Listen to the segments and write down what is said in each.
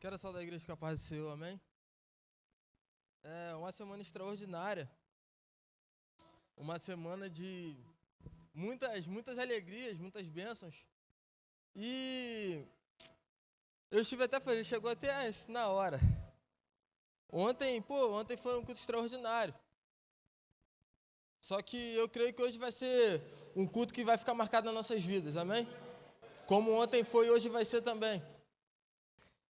Quero saudar a igreja com a paz do Senhor, amém? É uma semana extraordinária, uma semana de muitas alegrias, muitas bênçãos. E eu estive até feliz, chegou até na hora. Ontem foi um culto extraordinário. Só que eu creio que hoje vai ser um culto que vai ficar marcado nas nossas vidas, amém? Como ontem foi, hoje vai ser também.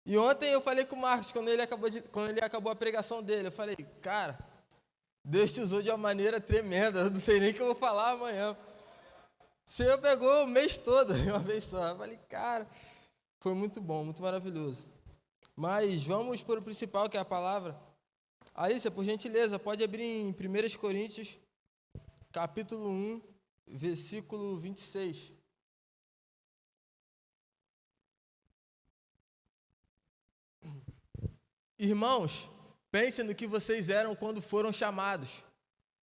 E ontem eu falei com o Marcos, quando ele acabou a pregação dele, eu falei, cara, Deus te usou de uma maneira tremenda, eu não sei nem o que eu vou falar amanhã. O Senhor pegou o mês todo, de uma vez só. Eu falei, cara, foi muito bom, muito maravilhoso. Mas vamos para o principal, que é a palavra. Alícia, por gentileza, pode abrir em 1 Coríntios, capítulo 1, versículo 26. Irmãos, pensem no que vocês eram quando foram chamados.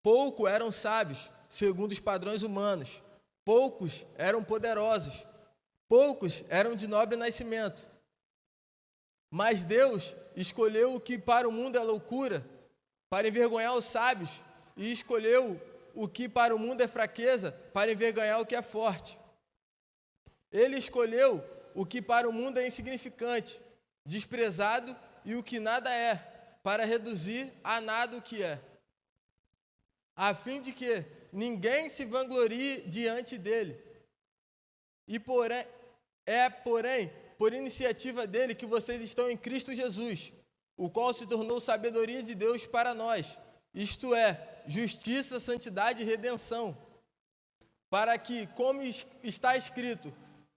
Pouco eram sábios, segundo os padrões humanos. Poucos eram poderosos. Poucos eram de nobre nascimento. Mas Deus escolheu o que para o mundo é loucura, para envergonhar os sábios, e escolheu o que para o mundo é fraqueza, para envergonhar o que é forte. Ele escolheu o que para o mundo é insignificante, desprezado e o que nada é, para reduzir a nada o que é, a fim de que ninguém se vanglorie diante dele. E porém, por iniciativa dele que vocês estão em Cristo Jesus, o qual se tornou sabedoria de Deus para nós, isto é, justiça, santidade e redenção, para que, como está escrito,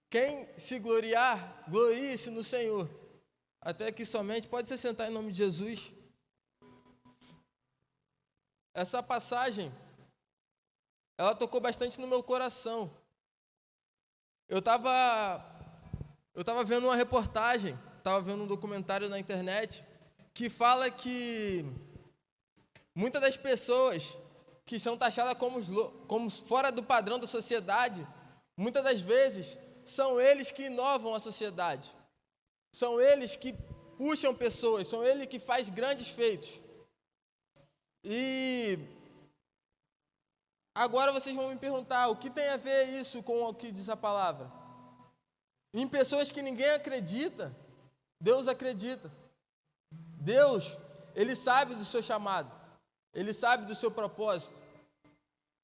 quem se gloriar, glorie-se no Senhor. Até que somente, pode se sentar em nome de Jesus. Essa passagem, ela tocou bastante no meu coração. Eu estava vendo uma reportagem, estava vendo um documentário na internet, que fala que muitas das pessoas que são taxadas como fora do padrão da sociedade, muitas das vezes são eles que inovam a sociedade. São eles que puxam pessoas, são eles que fazem grandes feitos. E agora vocês vão me perguntar, o que tem a ver isso com o que diz a palavra? Em pessoas que ninguém acredita, Deus acredita. Deus, Ele sabe do seu chamado, Ele sabe do seu propósito,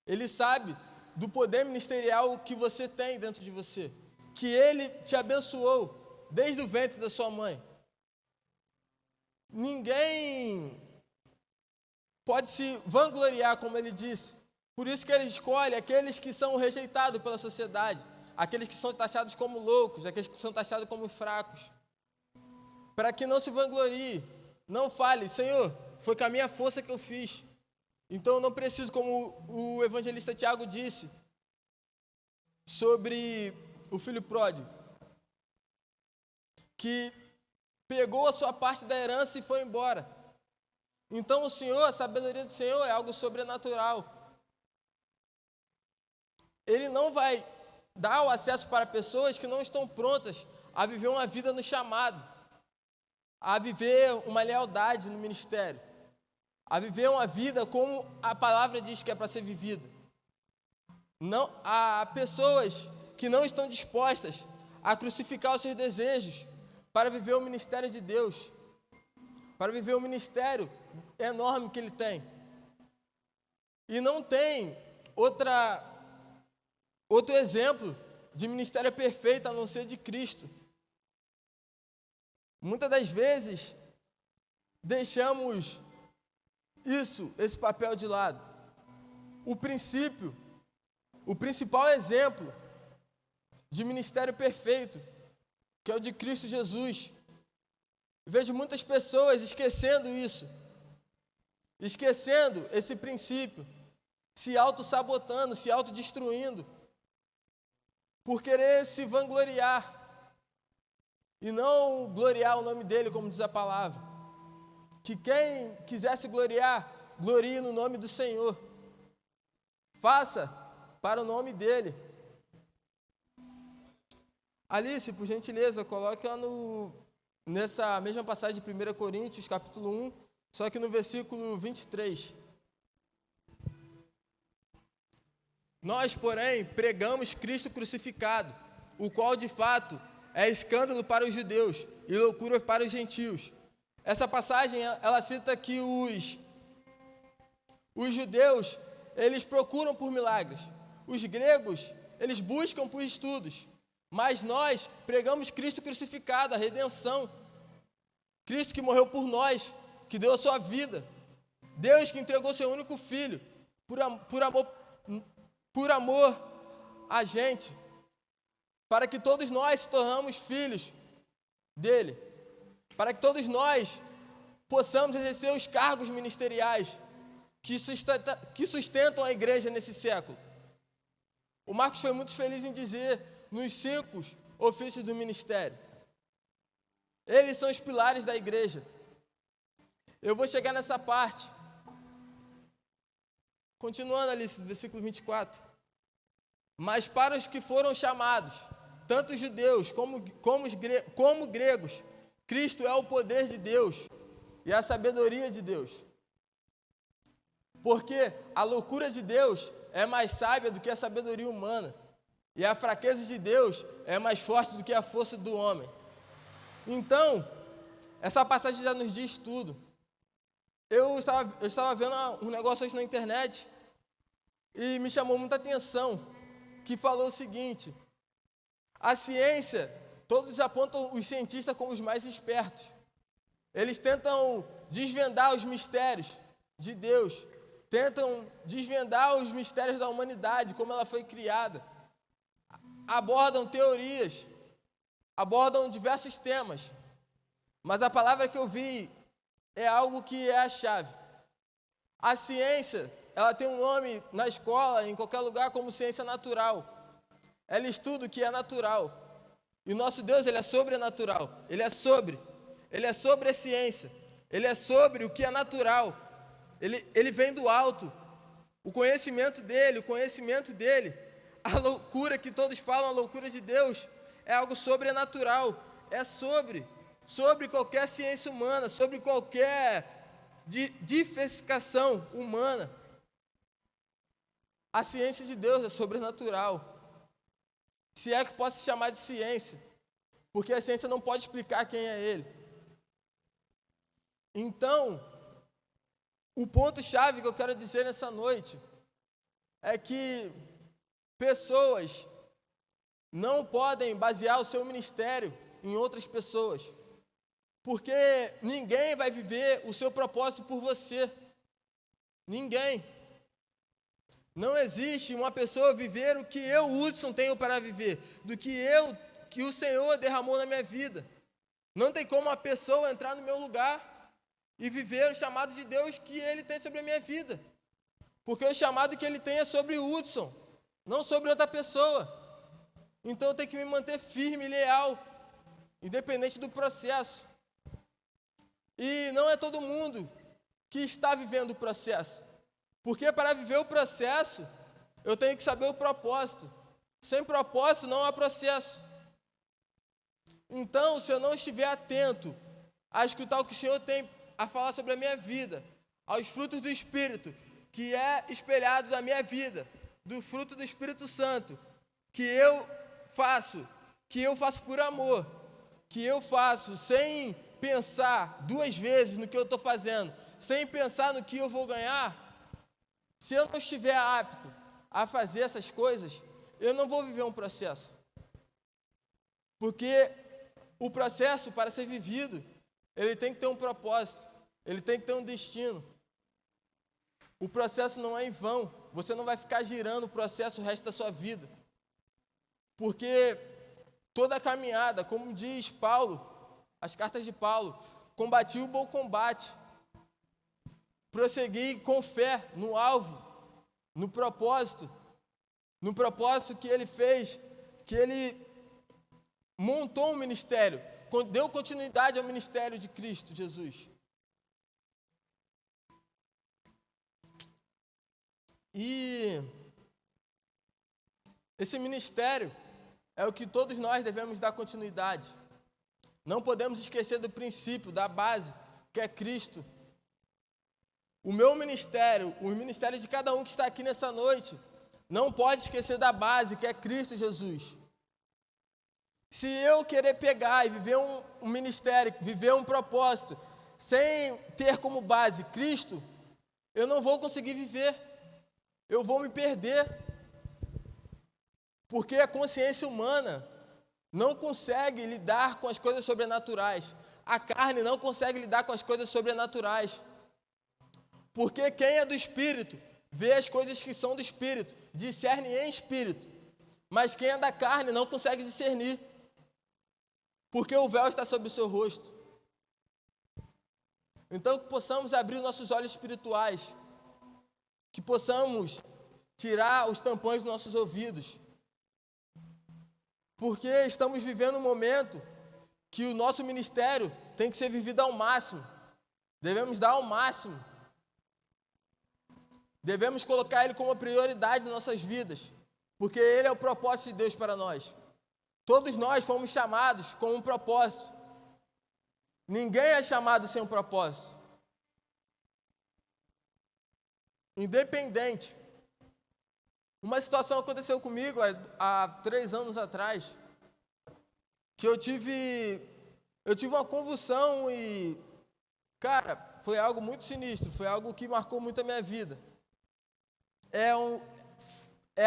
Ele sabe do poder ministerial que você tem dentro de você, que Ele te abençoou desde o ventre da sua mãe. Ninguém pode se vangloriar, como ele disse. Por isso que ele escolhe aqueles que são rejeitados pela sociedade, aqueles que são taxados como loucos, aqueles que são taxados como fracos, para que não se vanglorie, não fale, Senhor, foi com a minha força que eu fiz, então eu não preciso, como o evangelista Tiago disse, sobre o filho pródigo, que pegou a sua parte da herança e foi embora. Então o Senhor, a sabedoria do Senhor é algo sobrenatural. Ele não vai dar o acesso para pessoas que não estão prontas a viver uma vida no chamado, a viver uma lealdade no ministério, a viver uma vida como a palavra diz que é para ser vivida. Não, há pessoas que não estão dispostas a crucificar os seus desejos para viver o ministério de Deus, para viver o ministério enorme que Ele tem. E não tem outro exemplo de ministério perfeito a não ser de Cristo. Muitas das vezes deixamos esse papel de lado. O principal exemplo de ministério perfeito, que é o de Cristo Jesus. Vejo muitas pessoas esquecendo isso, esquecendo esse princípio, se auto-sabotando, se autodestruindo, por querer se vangloriar e não gloriar o nome dele, como diz a palavra. Que quem quiser se gloriar, glorie no nome do Senhor. Faça para o nome dele. Alice, por gentileza, coloque lá no nessa mesma passagem de 1 Coríntios, capítulo 1, só que no versículo 23. Nós, porém, pregamos Cristo crucificado, o qual, de fato, é escândalo para os judeus e loucura para os gentios. Essa passagem, ela cita que os judeus, eles procuram por milagres. Os gregos, eles buscam por estudos. Mas nós pregamos Cristo crucificado, a redenção. Cristo que morreu por nós, que deu a sua vida. Deus que entregou seu único filho por amor a gente, para que todos nós se tornamos filhos dele, para que todos nós possamos exercer os cargos ministeriais que sustentam a igreja nesse século. O Marcos foi muito feliz em dizer nos 5 ofícios do ministério. Eles são os pilares da igreja. Eu vou chegar nessa parte. Continuando ali, versículo 24. Mas para os que foram chamados, tanto judeus como gregos, Cristo é o poder de Deus e a sabedoria de Deus. Porque a loucura de Deus é mais sábia do que a sabedoria humana, e a fraqueza de Deus é mais forte do que a força do homem. Então, essa passagem já nos diz tudo. Eu estava vendo um negócio hoje na internet e me chamou muita atenção, que falou o seguinte: a ciência, todos apontam os cientistas como os mais espertos. Eles tentam desvendar os mistérios de Deus, tentam desvendar os mistérios da humanidade, como ela foi criada. Abordam teorias, abordam diversos temas. Mas a palavra que eu vi é algo que é a chave. A ciência, ela tem um nome na escola, em qualquer lugar, como ciência natural. Ela estuda o que é natural. E o nosso Deus, ele é sobrenatural. Ele é sobre a ciência. Ele é sobre o que é natural. Ele vem do alto. O conhecimento dele, a loucura que todos falam, a loucura de Deus, é algo sobrenatural. É sobre qualquer ciência humana, sobre qualquer diversificação humana. A ciência de Deus é sobrenatural. Se é que posso chamar de ciência, porque a ciência não pode explicar quem é Ele. Então, o ponto-chave que eu quero dizer nessa noite é que pessoas não podem basear o seu ministério em outras pessoas, porque ninguém vai viver o seu propósito por você. Ninguém. Não existe uma pessoa viver o que eu, Hudson, tenho para viver, que o Senhor derramou na minha vida. Não tem como uma pessoa entrar no meu lugar e viver o chamado de Deus que Ele tem sobre a minha vida. Porque o chamado que Ele tem é sobre o Hudson, não sobre outra pessoa. Então eu tenho que me manter firme e leal, independente do processo. E não é todo mundo que está vivendo o processo. Porque para viver o processo, eu tenho que saber o propósito. Sem propósito não há processo. Então, se eu não estiver atento a escutar o que o Senhor tem a falar sobre a minha vida, aos frutos do Espírito, que é espelhado na minha vida, do fruto do Espírito Santo, que eu faço por amor, que eu faço sem pensar 2 vezes no que eu estou fazendo, sem pensar no que eu vou ganhar. Se eu não estiver apto a fazer essas coisas, eu não vou viver um processo. Porque o processo, para ser vivido, ele tem que ter um propósito, ele tem que ter um destino. O processo não é em vão, você não vai ficar girando o processo o resto da sua vida. Porque toda a caminhada, como diz Paulo, as cartas de Paulo, combati o bom combate, prossegui com fé no alvo, no propósito que ele fez, que ele montou um ministério, deu continuidade ao ministério de Cristo Jesus. E esse ministério é o que todos nós devemos dar continuidade. Não podemos esquecer do princípio, da base, que é Cristo. O meu ministério, o ministério de cada um que está aqui nessa noite, não pode esquecer da base, que é Cristo Jesus. Se eu querer pegar e viver um ministério, viver um propósito, sem ter como base Cristo, eu não vou conseguir viver. Eu vou me perder. Porque a consciência humana não consegue lidar com as coisas sobrenaturais. A carne não consegue lidar com as coisas sobrenaturais. Porque quem é do Espírito vê as coisas que são do Espírito, discerne em Espírito. Mas quem é da carne não consegue discernir. Porque o véu está sobre o seu rosto. Então, que possamos abrir nossos olhos espirituais. Que possamos tirar os tampões dos nossos ouvidos. Porque estamos vivendo um momento que o nosso ministério tem que ser vivido ao máximo. Devemos dar ao máximo. Devemos colocar ele como prioridade nas nossas vidas. Porque ele é o propósito de Deus para nós. Todos nós fomos chamados com um propósito. Ninguém é chamado sem um propósito. Independente. Uma situação aconteceu comigo há 3 anos atrás, que eu tive uma convulsão e, cara, foi algo muito sinistro, foi algo que marcou muito a minha vida. É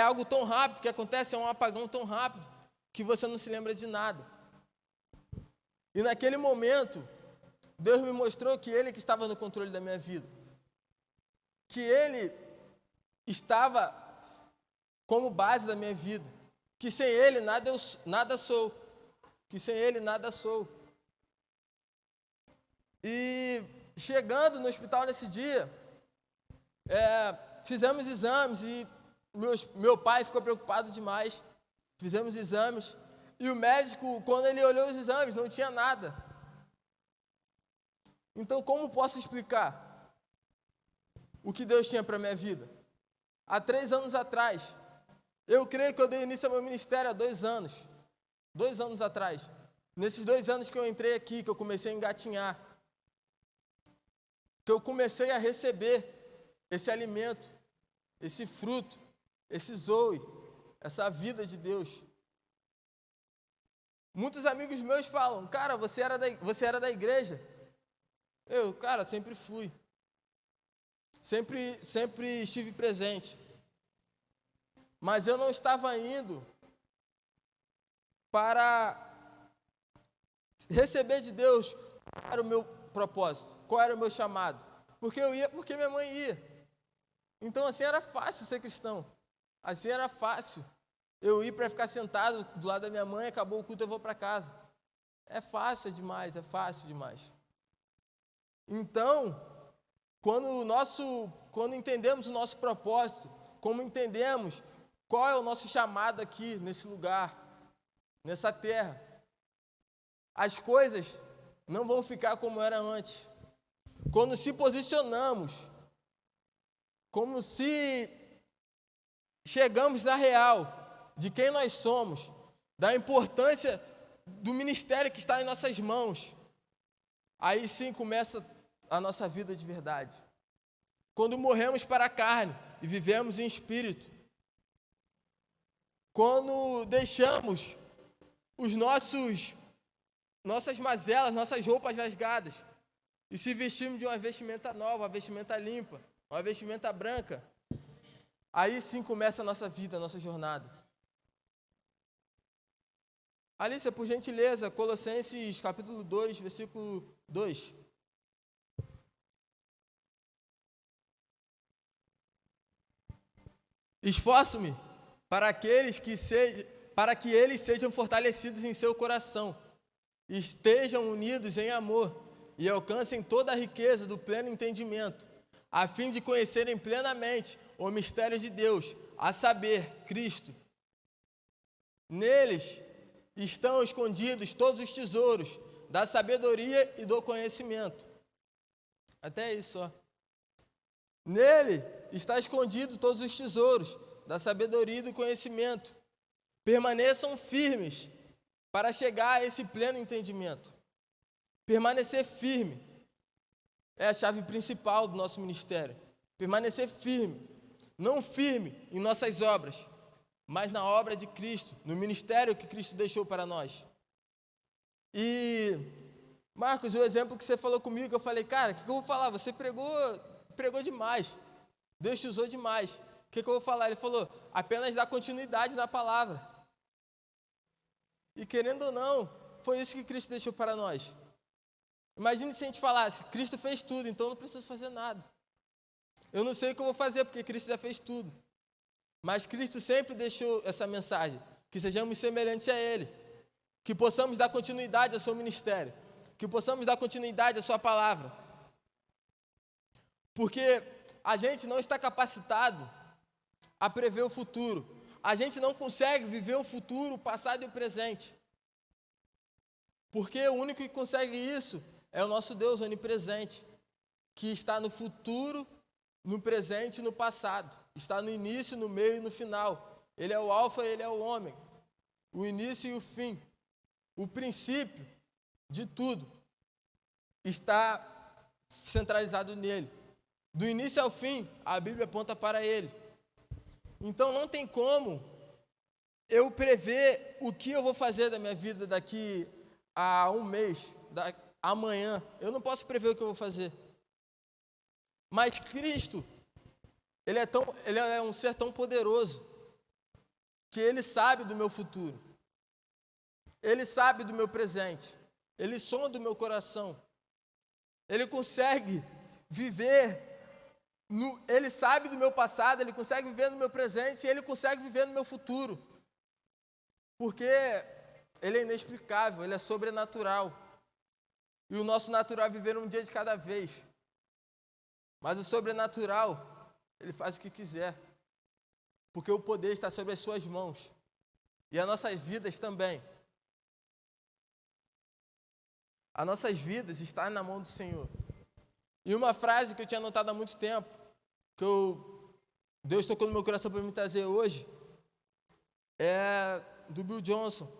algo tão rápido que acontece, é um apagão tão rápido, que você não se lembra de nada. E naquele momento, Deus me mostrou que Ele que estava no controle da minha vida. Que Ele estava como base da minha vida. Que sem Ele nada sou. Que sem Ele nada sou. E chegando no hospital nesse dia, fizemos exames e meu pai ficou preocupado demais. Fizemos exames e o médico, quando ele olhou os exames, não tinha nada. Então, como posso explicar o que Deus tinha para a minha vida? Há 3 anos atrás, eu creio que eu dei início ao meu ministério há 2 anos. 2 anos atrás. Nesses 2 anos que eu entrei aqui, que eu comecei a engatinhar, que eu comecei a receber esse alimento, esse fruto, esse zoe, essa vida de Deus. Muitos amigos meus falam, cara, você era da igreja? Cara, sempre fui. Sempre estive presente. Mas eu não estava indo para receber de Deus qual era o meu propósito, qual era o meu chamado. Porque eu ia porque minha mãe ia. Então assim era fácil ser cristão. Assim era fácil. Eu ir para ficar sentado do lado da minha mãe, acabou o culto, eu vou para casa. É fácil demais, é fácil demais. Então, quando entendemos o nosso propósito, como entendemos qual é o nosso chamado aqui, nesse lugar, nessa terra, as coisas não vão ficar como era antes. Quando se posicionamos, como se chegamos na real de quem nós somos, da importância do ministério que está em nossas mãos, aí sim começa a nossa vida de verdade. Quando morremos para a carne e vivemos em espírito, quando deixamos nossas mazelas, nossas roupas rasgadas e se vestimos de uma vestimenta nova, uma vestimenta limpa, uma vestimenta branca, aí sim começa a nossa vida, a nossa jornada. Alícia, por gentileza, Colossenses capítulo 2, versículo 2. Esforço-me para que eles sejam fortalecidos em seu coração, estejam unidos em amor e alcancem toda a riqueza do pleno entendimento, a fim de conhecerem plenamente o mistério de Deus, a saber, Cristo. Neles estão escondidos todos os tesouros da sabedoria e do conhecimento. Até isso, ó. Nele está escondido todos os tesouros da sabedoria e do conhecimento. Permaneçam firmes para chegar a esse pleno entendimento. Permanecer firme é a chave principal do nosso ministério. Permanecer firme, não firme em nossas obras, mas na obra de Cristo, no ministério que Cristo deixou para nós. E, Marcos, o exemplo que você falou comigo, eu falei, cara, o que eu vou falar? Você pregou demais. Deus te usou demais. O que eu vou falar? Ele falou, apenas dar continuidade na palavra. E querendo ou não, foi isso que Cristo deixou para nós. Imagine se a gente falasse, Cristo fez tudo, então eu não preciso fazer nada. Eu não sei o que eu vou fazer, porque Cristo já fez tudo. Mas Cristo sempre deixou essa mensagem, que sejamos semelhantes a Ele, que possamos dar continuidade ao seu ministério, que possamos dar continuidade à sua palavra. Porque a gente não está capacitado a prever o futuro. A gente não consegue viver o futuro, o passado e o presente. Porque o único que consegue isso é o nosso Deus onipresente, que está no futuro, no presente e no passado. Está no início, no meio e no final. Ele é o alfa e ele é o ômega. O início e o fim. O princípio de tudo está centralizado nele. Do início ao fim, a Bíblia aponta para ele. Então não tem como eu prever o que eu vou fazer da minha vida daqui a um mês, amanhã. Eu não posso prever o que eu vou fazer. Mas Cristo, Ele é um ser tão poderoso que Ele sabe do meu futuro. Ele sabe do meu presente. Ele sonda o meu coração. Ele consegue viver, Ele sabe do meu passado, Ele consegue viver no meu presente e Ele consegue viver no meu futuro. Porque Ele é inexplicável, Ele é sobrenatural. E o nosso natural é viver um dia de cada vez. Mas o sobrenatural, Ele faz o que quiser. Porque o poder está sobre as suas mãos. E as nossas vidas também. As nossas vidas estão na mão do Senhor. E uma frase que eu tinha anotado há muito tempo, Deus tocou no meu coração para me trazer hoje, é do Bill Johnson,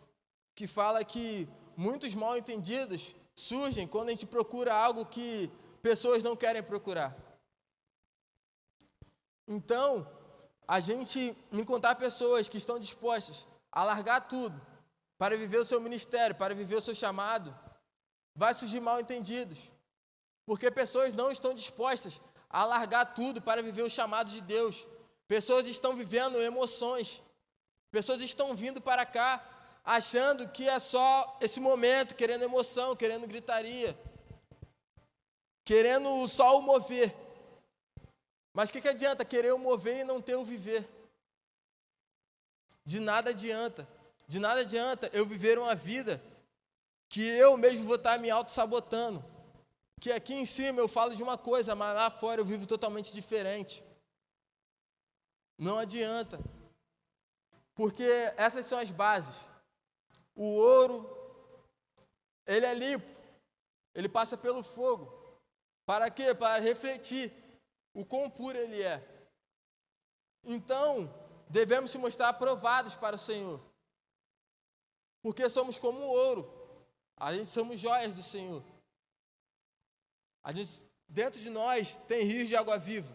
que fala que muitos mal entendidos surgem quando a gente procura algo que pessoas não querem procurar. Então, a gente encontrar pessoas que estão dispostas a largar tudo para viver o seu ministério, para viver o seu chamado, vai surgir mal entendidos. Porque pessoas não estão dispostas a largar tudo para viver o chamado de Deus. Pessoas estão vivendo emoções. Pessoas estão vindo para cá achando que é só esse momento, querendo emoção, querendo gritaria, querendo só o mover. Mas o que adianta querer o mover e não ter o viver? De nada adianta. De nada adianta eu viver uma vida que eu mesmo vou estar me auto-sabotando. Que aqui em cima eu falo de uma coisa, mas lá fora eu vivo totalmente diferente. Não adianta. Porque essas são as bases. O ouro, ele é limpo. Ele passa pelo fogo. Para quê? Para refletir o quão puro ele é. Então, devemos se mostrar aprovados para o Senhor. Porque somos como o ouro. A gente somos joias do Senhor. Dentro de nós tem rios de água viva.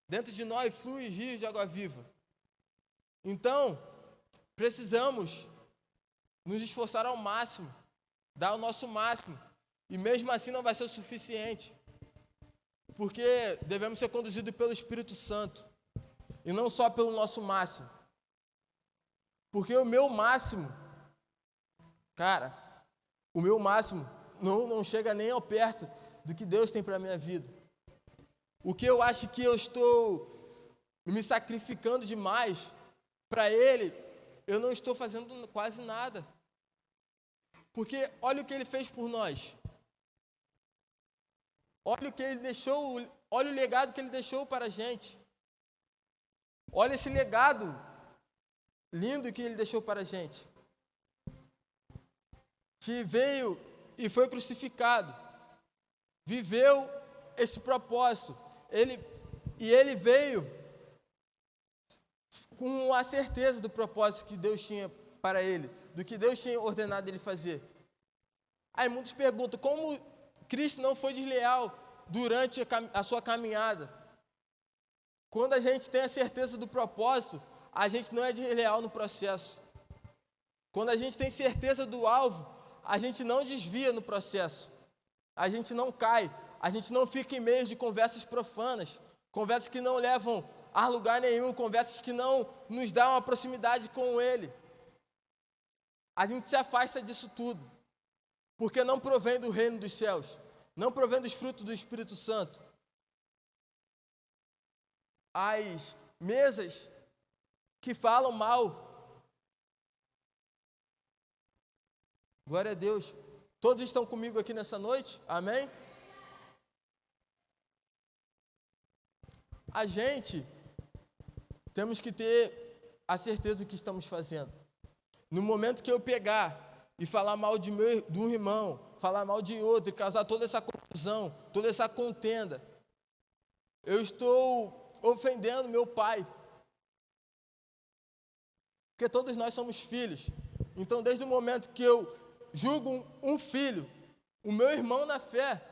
Dentro de nós flui rios de água viva. Então, precisamos nos esforçar ao máximo, dar o nosso máximo. E mesmo assim não vai ser o suficiente. Porque devemos ser conduzidos pelo Espírito Santo. E não só pelo nosso máximo. Porque o meu máximo, cara, o meu máximo não chega nem ao perto do que Deus tem para a minha vida. O que eu acho que eu estou me sacrificando demais para Ele, eu não estou fazendo quase nada. Porque olha o que Ele fez por nós. Olha o que Ele deixou, olha o legado que Ele deixou para a gente. Olha esse legado lindo que Ele deixou para a gente. Que veio e foi crucificado. Viveu esse propósito. Ele veio com a certeza do propósito que Deus tinha para ele, do que Deus tinha ordenado ele fazer. Aí muitos perguntam, como Cristo não foi desleal durante a sua caminhada? Quando a gente tem a certeza do propósito, a gente não é desleal no processo. Quando a gente tem certeza do alvo, a gente não desvia no processo. A gente não cai, a gente não fica em meio de conversas profanas, conversas que não levam a lugar nenhum, conversas que não nos dão uma proximidade com Ele. A gente se afasta disso tudo, porque não provém do reino dos céus, não provém dos frutos do Espírito Santo. As mesas que falam mal, glória a Deus, todos estão comigo aqui nessa noite? Amém? A gente temos que ter a certeza do que estamos fazendo. No momento que eu pegar e falar mal de um irmão, falar mal de outro e causar toda essa confusão, toda essa contenda, eu estou ofendendo meu pai. Porque todos nós somos filhos. Então, desde o momento que eu julgo um filho, o meu irmão na fé,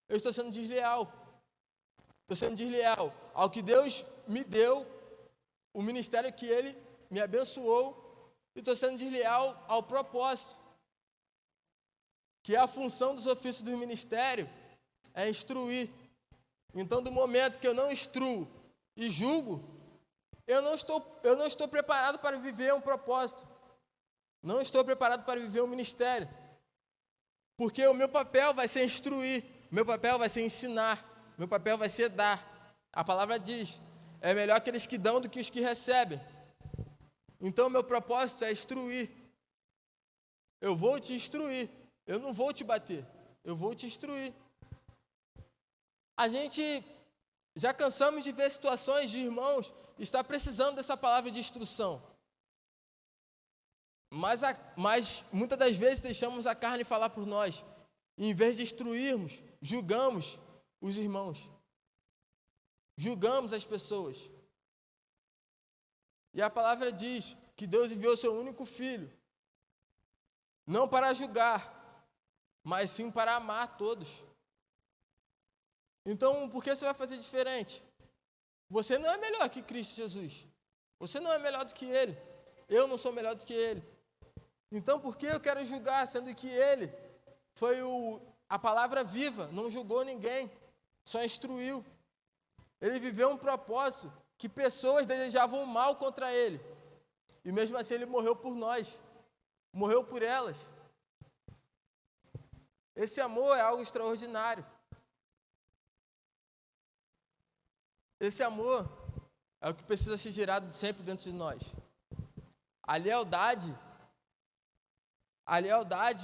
eu estou sendo desleal. Estou sendo desleal ao que Deus me deu, o ministério que Ele me abençoou, e estou sendo desleal ao propósito, que a função dos ofícios do ministério é instruir. Então, do momento que eu não instruo e julgo, eu não estou preparado para viver um propósito. Não estou preparado para viver um ministério. Porque o meu papel vai ser instruir, meu papel vai ser ensinar, meu papel vai ser dar. A palavra diz, é melhor aqueles que dão do que os que recebem. Então, meu propósito é instruir. Eu vou te instruir, eu não vou te bater, eu vou te instruir. A gente já cansamos de ver situações de irmãos estar precisando dessa palavra de instrução. Mas muitas das vezes deixamos a carne falar por nós. E em vez de instruirmos, julgamos os irmãos. Julgamos as pessoas. E a palavra diz que Deus enviou seu único filho, não para julgar, mas sim para amar todos. Então, por que você vai fazer diferente? Você não é melhor que Cristo Jesus. Você não é melhor do que Ele. Eu não sou melhor do que Ele. Então, por que eu quero julgar, sendo que Ele foi a palavra viva, não julgou ninguém, só instruiu. Ele viveu um propósito que pessoas desejavam mal contra Ele. E mesmo assim Ele morreu por nós, morreu por elas. Esse amor é algo extraordinário. Esse amor é o que precisa ser gerado sempre dentro de nós. A lealdade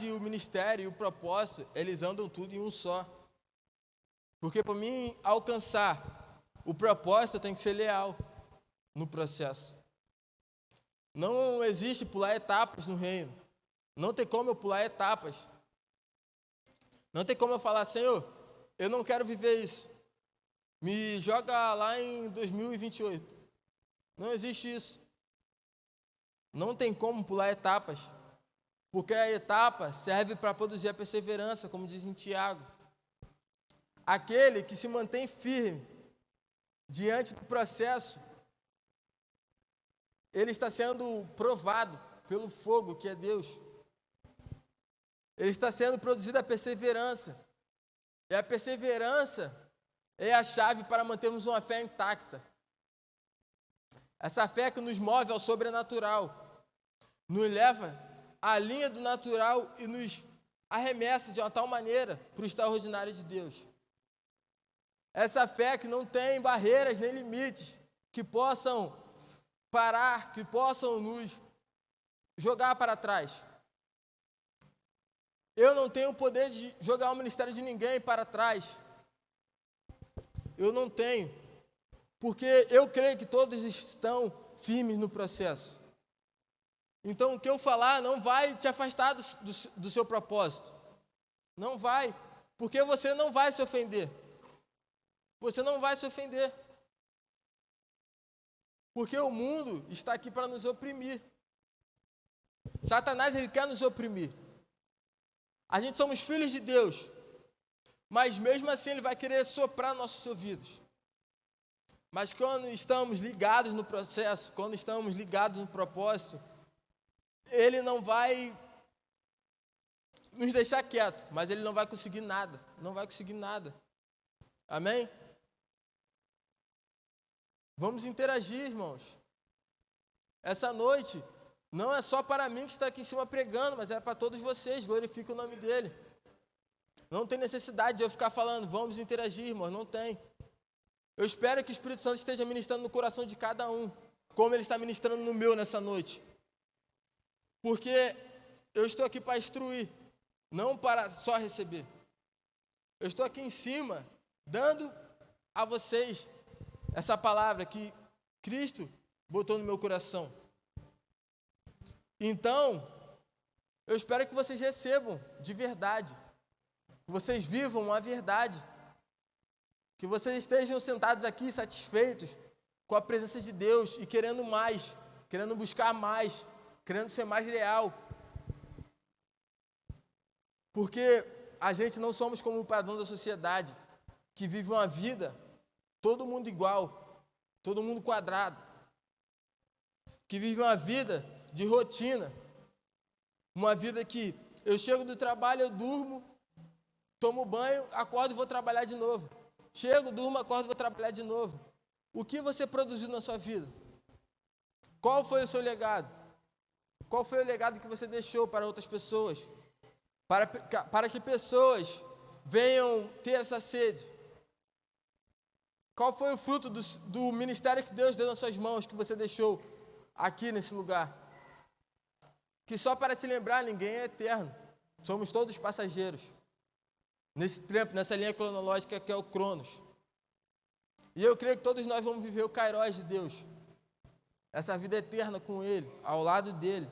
e o ministério e o propósito, eles andam tudo em um só. Porque para mim alcançar o propósito, eu tenho que ser leal no processo. Não existe pular etapas no reino. Não tem como eu pular etapas. Não tem como eu falar, Senhor, eu não quero viver isso. Me joga lá em 2028. Não existe isso. Não tem como pular etapas. Porque a etapa serve para produzir a perseverança, como diz em Tiago. Aquele que se mantém firme diante do processo, ele está sendo provado pelo fogo que é Deus. Ele está sendo produzida a perseverança. E a perseverança é a chave para mantermos uma fé intacta. Essa fé que nos move ao sobrenatural, nos leva à linha do natural e nos arremessa de uma tal maneira para o extraordinário de Deus. Essa fé que não tem barreiras nem limites que possam parar, que possam nos jogar para trás. Eu não tenho o poder de jogar o ministério de ninguém para trás. Eu não tenho. Porque eu creio que todos estão firmes no processo. Então, o que eu falar não vai te afastar do seu propósito. Não vai. Porque você não vai se ofender. Você não vai se ofender. Porque o mundo está aqui para nos oprimir. Satanás, ele quer nos oprimir. A gente somos filhos de Deus, mas mesmo assim Ele vai querer soprar nossos ouvidos. Mas quando estamos ligados no processo, quando estamos ligados no propósito, Ele não vai nos deixar quieto, mas Ele não vai conseguir nada, não vai conseguir nada. Amém? Vamos interagir, irmãos. Essa noite não é só para mim que está aqui em cima pregando, mas é para todos vocês, glorifica o nome dEle. Não tem necessidade de eu ficar falando, vamos interagir, irmãos, não tem. Eu espero que o Espírito Santo esteja ministrando no coração de cada um, como Ele está ministrando no meu nessa noite. Porque eu estou aqui para instruir, não para só receber. Eu estou aqui em cima, dando a vocês essa palavra que Cristo botou no meu coração. Então, eu espero que vocês recebam de verdade, que vocês vivam a verdade, que vocês estejam sentados aqui satisfeitos com a presença de Deus e querendo mais, querendo buscar mais, querendo ser mais leal. Porque a gente não somos como o padrão da sociedade, que vive uma vida, todo mundo igual, todo mundo quadrado, que vive uma vida de rotina, uma vida que eu chego do trabalho, eu durmo, tomo banho, acordo e vou trabalhar de novo. Chego, durmo, acordo e vou trabalhar de novo. O que você produziu na sua vida? Qual foi o seu legado? Qual foi o legado que você deixou para outras pessoas? Para que pessoas venham ter essa sede? Qual foi o fruto do ministério que Deus deu nas suas mãos, que você deixou aqui nesse lugar? Que só para te lembrar, ninguém é eterno. Somos todos passageiros. Nesse tempo, nessa linha cronológica que é o Cronos. E eu creio que todos nós vamos viver o Kairos de Deus. Essa vida eterna com Ele, ao lado dEle.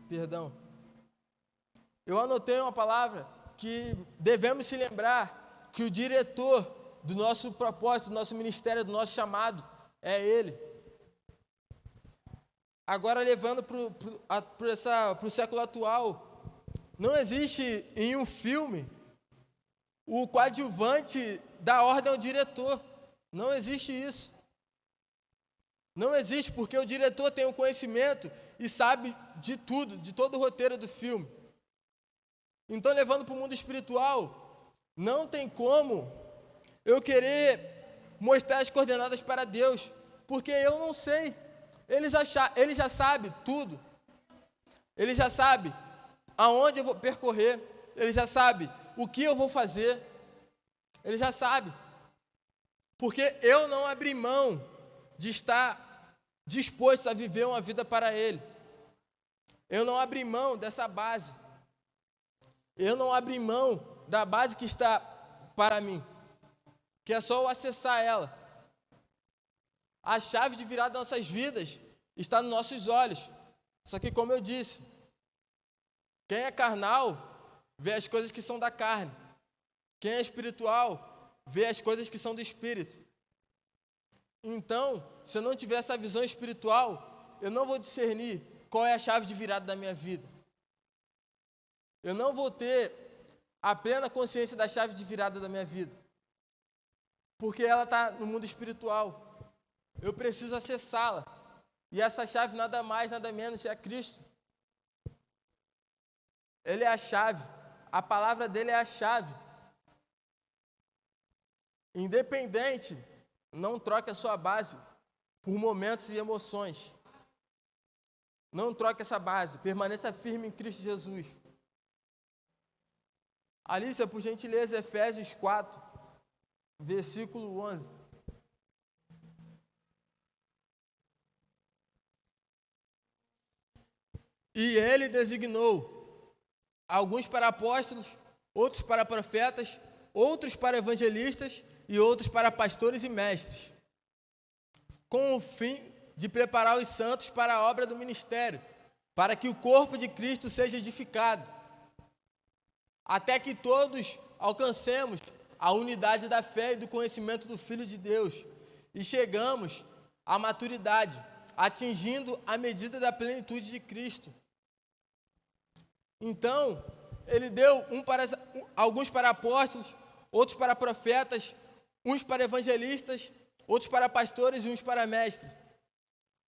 Perdão. Eu anotei uma palavra que devemos se lembrar que o diretor do nosso propósito, do nosso ministério, do nosso chamado, é Ele. Agora, levando para o século atual, não existe em um filme o coadjuvante da ordem ao diretor. Não existe isso. Não existe, porque o diretor tem o conhecimento e sabe de tudo, de todo o roteiro do filme. Então, levando para o mundo espiritual, não tem como eu querer mostrar as coordenadas para Deus, porque eu não sei. Ele já sabe tudo. Ele já sabe aonde eu vou percorrer. Ele já sabe o que eu vou fazer. Ele já sabe. Porque eu não abri mão de estar disposto a viver uma vida para Ele. Eu não abri mão dessa base. Eu não abri mão da base que está para mim, que é só eu acessar ela. A chave de virada das nossas vidas está nos nossos olhos. Só que, como eu disse, quem é carnal vê as coisas que são da carne. Quem é espiritual vê as coisas que são do espírito. Então, se eu não tiver essa visão espiritual, eu não vou discernir qual é a chave de virada da minha vida. Eu não vou ter a plena consciência da chave de virada da minha vida. Porque ela está no mundo espiritual. Eu preciso acessá-la. E essa chave nada mais, nada menos é Cristo. Ele é a chave. A palavra dele é a chave. Independente, não troque a sua base por momentos e emoções. Não troque essa base. Permaneça firme em Cristo Jesus. Alícia, por gentileza, Efésios 4, versículo 11. E ele designou alguns para apóstolos, outros para profetas, outros para evangelistas e outros para pastores e mestres, com o fim de preparar os santos para a obra do ministério, para que o corpo de Cristo seja edificado, até que todos alcancemos a unidade da fé e do conhecimento do Filho de Deus e chegamos à maturidade, atingindo a medida da plenitude de Cristo. Então, ele deu alguns para apóstolos, outros para profetas, uns para evangelistas, outros para pastores e uns para mestres,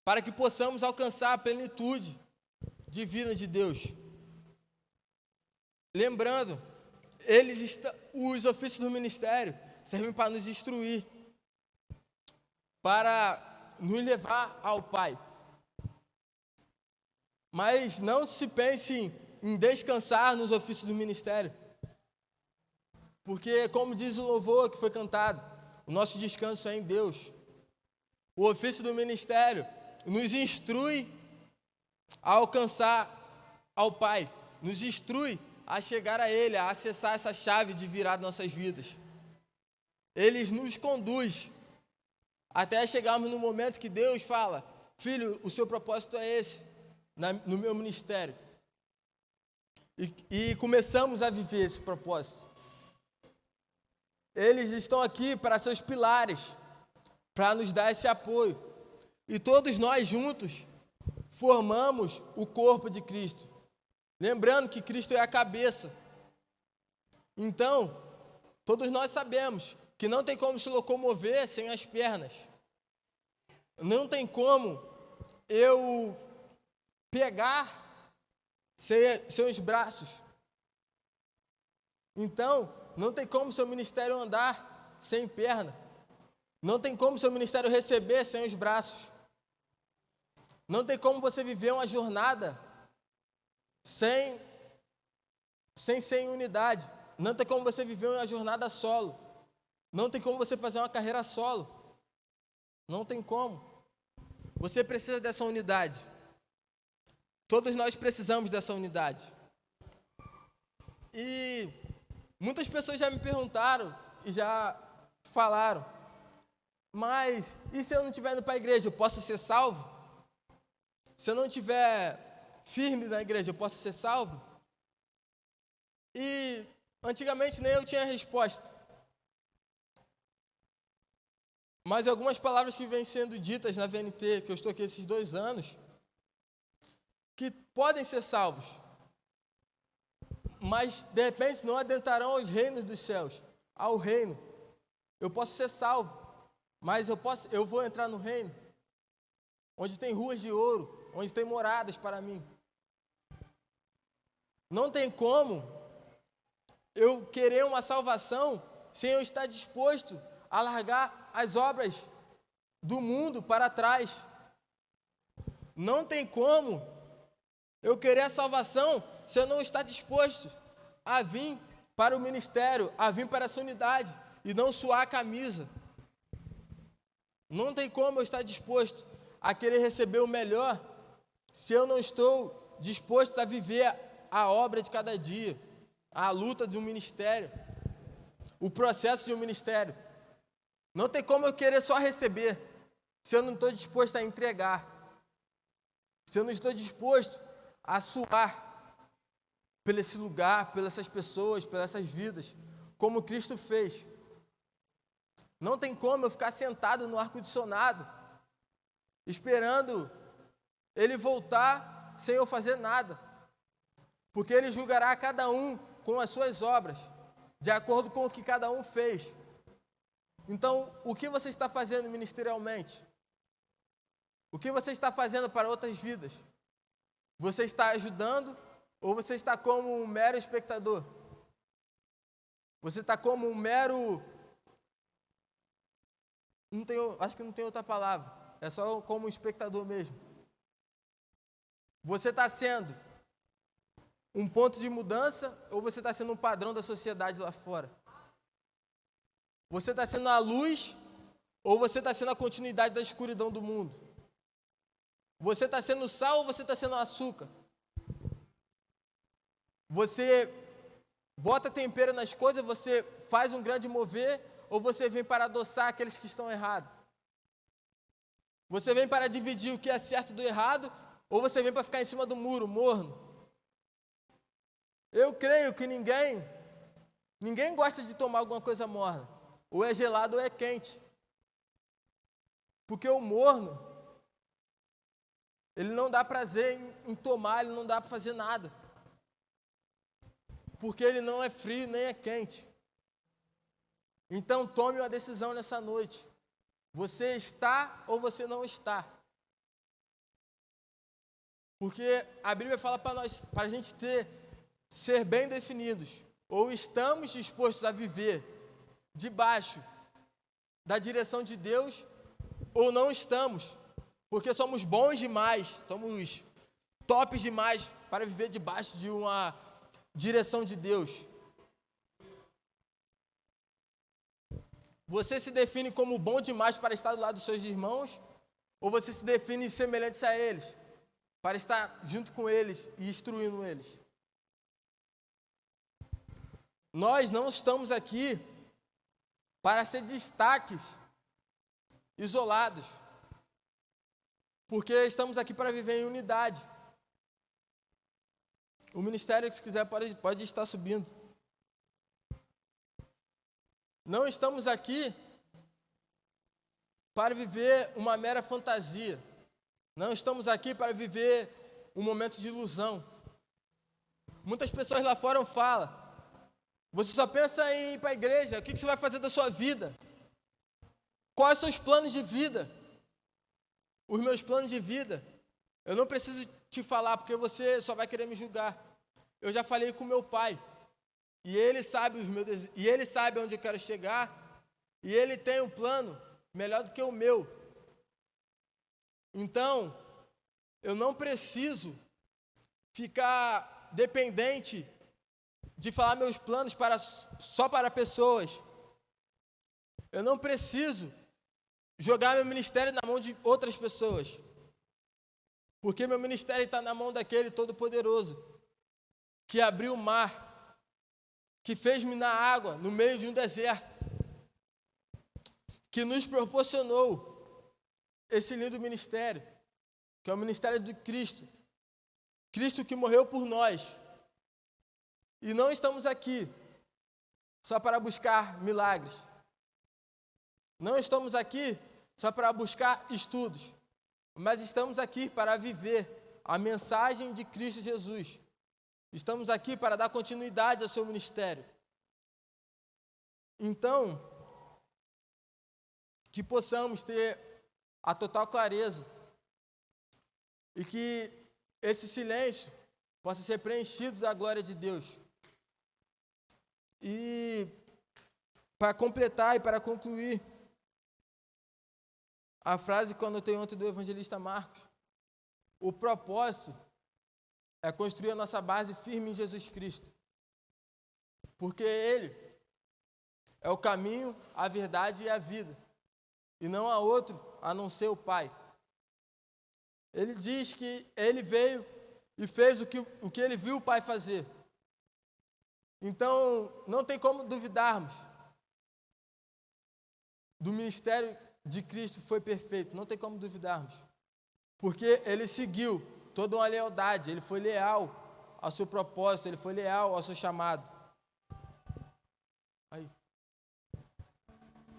para que possamos alcançar a plenitude divina de Deus. Lembrando, os ofícios do ministério servem para nos instruir, para nos levar ao Pai. Mas não se pense em descansar nos ofícios do ministério, porque, como diz o louvor que foi cantado, o nosso descanso é em Deus. O ofício do ministério nos instrui a alcançar ao Pai, nos instrui a chegar a Ele, a acessar essa chave de virar nossas vidas. Ele nos conduz até chegarmos no momento que Deus fala: filho, o seu propósito é esse, no meu ministério. E começamos a viver esse propósito. Eles estão aqui para ser os pilares, para nos dar esse apoio. E todos nós juntos formamos o corpo de Cristo. Lembrando que Cristo é a cabeça. Então, todos nós sabemos que não tem como se locomover sem as pernas. Não tem como eu pegar sem os braços. Então, não tem como seu ministério andar sem perna. Não tem como seu ministério receber sem os braços. Não tem como você viver uma jornada sem unidade. Não tem como você viver uma jornada solo. Não tem como você fazer uma carreira solo. Não tem como. Você precisa dessa unidade. Todos nós precisamos dessa unidade. E muitas pessoas já me perguntaram e já falaram: mas e se eu não estiver indo para a igreja, eu posso ser salvo? Se eu não estiver firme na igreja, eu posso ser salvo? E antigamente nem eu tinha resposta. Mas algumas palavras que vêm sendo ditas na VNT, que eu estou aqui esses 2 anos, que podem ser salvos, mas de repente não adentrarão aos reinos dos céus, ao reino. Eu posso ser salvo, mas eu vou entrar no reino, onde tem ruas de ouro, onde tem moradas para mim. Não tem como eu querer uma salvação sem eu estar disposto a largar as obras do mundo para trás. Não tem como eu querer a salvação se eu não estar disposto a vir para o ministério, a vir para essa unidade e não suar a camisa. Não tem como eu estar disposto a querer receber o melhor se eu não estou disposto a viver a obra de cada dia, a luta de um ministério, o processo de um ministério. Não tem como eu querer só receber se eu não estou disposto a entregar, se eu não estou disposto a suar por esse lugar, pelas essas pessoas, pelas essas vidas, como Cristo fez. Não tem como eu ficar sentado no ar-condicionado, esperando Ele voltar sem eu fazer nada, porque Ele julgará cada um com as suas obras, de acordo com o que cada um fez. Então, o que você está fazendo ministerialmente? O que você está fazendo para outras vidas? Você está ajudando ou você está como um mero espectador? Você está como um mero... acho que não tem outra palavra. É só como um espectador mesmo. Você está sendo um ponto de mudança ou você está sendo um padrão da sociedade lá fora? Você está sendo a luz ou você está sendo a continuidade da escuridão do mundo? Você está sendo sal ou você está sendo açúcar? Você bota tempero nas coisas, você faz um grande mover, ou você vem para adoçar aqueles que estão errados? Você vem para dividir o que é certo do errado, ou você vem para ficar em cima do muro, morno? Eu creio que ninguém gosta de tomar alguma coisa morna. Ou é gelado ou é quente. Porque o morno, Ele não dá prazer em tomar, ele não dá para fazer nada. Porque ele não é frio nem é quente. Então tome uma decisão nessa noite. Você está ou você não está? Porque a Bíblia fala para nós, para a gente ser bem definidos. Ou estamos dispostos a viver debaixo da direção de Deus, ou não estamos. Porque somos bons demais, somos tops demais para viver debaixo de uma direção de Deus. Você se define como bom demais para estar do lado dos seus irmãos, ou você se define semelhante a eles, para estar junto com eles e instruindo eles? Nós não estamos aqui para ser destaques isolados, porque estamos aqui para viver em unidade. O ministério, que se quiser, pode estar subindo. Não estamos aqui para viver uma mera fantasia. Não estamos aqui para viver um momento de ilusão. Muitas pessoas lá fora falam: você só pensa em ir para a igreja, o que você vai fazer da sua vida? Quais são os seus planos de vida? Os meus planos de vida, eu não preciso te falar, porque você só vai querer me julgar. Eu já falei com meu pai, e ele sabe os meus desejos, e ele sabe onde eu quero chegar, e ele tem um plano melhor do que o meu. Então, eu não preciso ficar dependente de falar meus planos só para pessoas. Eu não preciso jogar meu ministério na mão de outras pessoas, porque meu ministério está na mão daquele Todo-Poderoso, que abriu o mar, que fez-me na água, no meio de um deserto, que nos proporcionou esse lindo ministério, que é o ministério de Cristo. Cristo que morreu por nós. E não estamos aqui só para buscar milagres. Não estamos aqui só para buscar estudos, mas estamos aqui para viver a mensagem de Cristo Jesus. Estamos aqui para dar continuidade ao seu ministério. Então, que possamos ter a total clareza e que esse silêncio possa ser preenchido da glória de Deus. E para completar e para concluir, a frase que eu anotei ontem do evangelista Marcos: o propósito é construir a nossa base firme em Jesus Cristo, porque Ele é o caminho, a verdade e a vida, e não há outro a não ser o Pai. Ele diz que Ele veio e fez o que Ele viu o Pai fazer. Então, não tem como duvidarmos do ministério de Cristo foi perfeito, não tem como duvidarmos, porque Ele seguiu toda uma lealdade, Ele foi leal ao seu propósito, Ele foi leal ao seu chamado. Aí,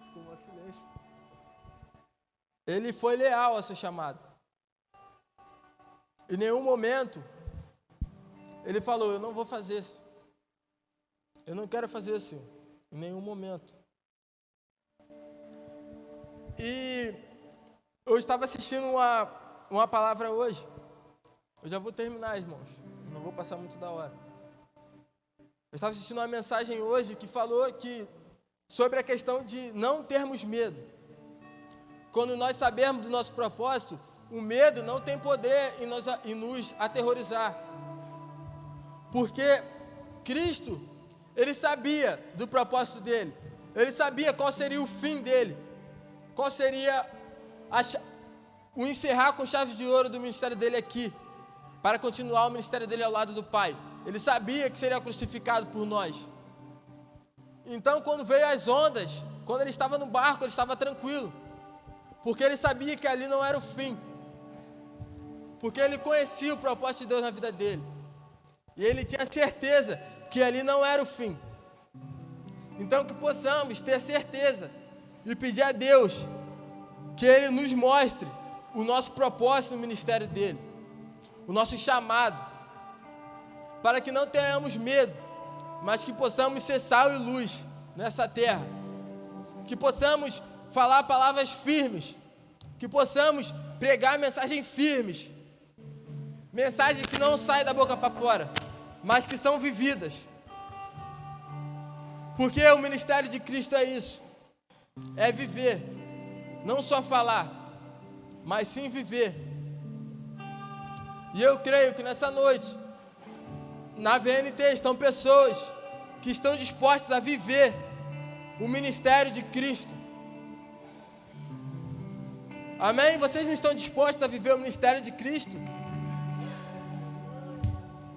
ficou um silêncio. Ele foi leal ao seu chamado. Em nenhum momento Ele falou: eu não vou fazer isso, eu não quero fazer isso, em nenhum momento. E eu estava assistindo uma palavra hoje. Eu já vou terminar, irmãos. Não vou passar muito da hora. Eu estava assistindo uma mensagem hoje que falou sobre a questão de não termos medo. Quando nós sabemos do nosso propósito, o medo não tem poder em nos aterrorizar. Porque Cristo, Ele sabia do propósito dEle. Ele sabia qual seria o fim dEle. Qual seria o encerrar com chave de ouro do ministério dele aqui, para continuar o ministério dele ao lado do Pai. Ele sabia que seria crucificado por nós. Então, quando veio as ondas, quando ele estava no barco, ele estava tranquilo, porque ele sabia que ali não era o fim, porque ele conhecia o propósito de Deus na vida dele, e ele tinha certeza que ali não era o fim. Então, que possamos ter certeza e pedir a Deus que Ele nos mostre o nosso propósito no ministério dele, o nosso chamado, para que não tenhamos medo, mas que possamos ser sal e luz nessa terra, que possamos falar palavras firmes, que possamos pregar mensagens firmes, mensagens que não saem da boca para fora, mas que são vividas. Porque o ministério de Cristo é isso, é viver, não só falar, mas sim viver. E eu creio que nessa noite, na VNT estão pessoas que estão dispostas a viver o ministério de Cristo. Amém? Vocês não estão dispostos a viver o ministério de Cristo?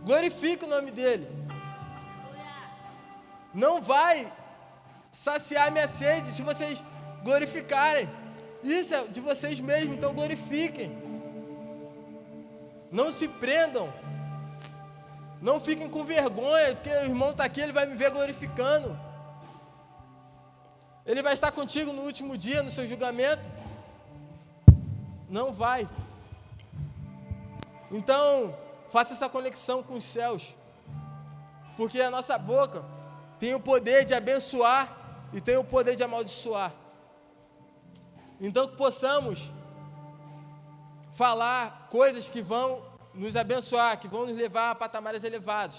Glorifique o nome dele. Não vai saciar minha sede se vocês glorificarem. Isso é de vocês mesmos, então glorifiquem. Não se prendam. Não fiquem com vergonha, porque o irmão está aqui, ele vai me ver glorificando. Ele vai estar contigo no último dia, no seu julgamento. Não vai. Então, faça essa conexão com os céus. Porque a nossa boca tem o poder de abençoar e tem o poder de amaldiçoar. Então, que possamos falar coisas que vão nos abençoar, que vão nos levar a patamares elevados.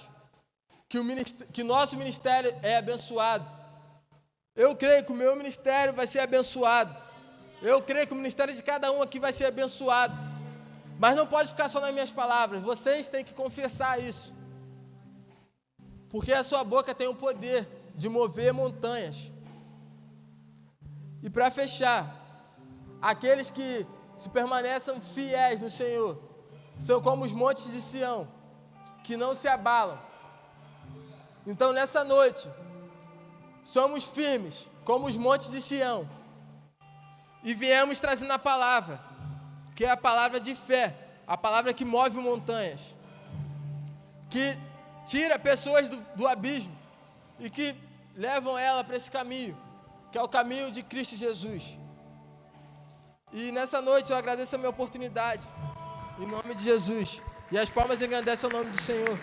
Que nosso ministério é abençoado. Eu creio que o meu ministério vai ser abençoado. Eu creio que o ministério de cada um aqui vai ser abençoado. Mas não pode ficar só nas minhas palavras. Vocês têm que confessar isso. Porque a sua boca tem o poder de mover montanhas. E para fechar, aqueles que se permanecem fiéis no Senhor são como os montes de Sião, que não se abalam. Então, nessa noite, somos firmes como os montes de Sião. E viemos trazendo a palavra, que é a palavra de fé, a palavra que move montanhas, que tira pessoas do abismo e que levam ela para esse caminho, que é o caminho de Cristo Jesus. E nessa noite eu agradeço a minha oportunidade, em nome de Jesus. E as palmas engrandecem o nome do Senhor.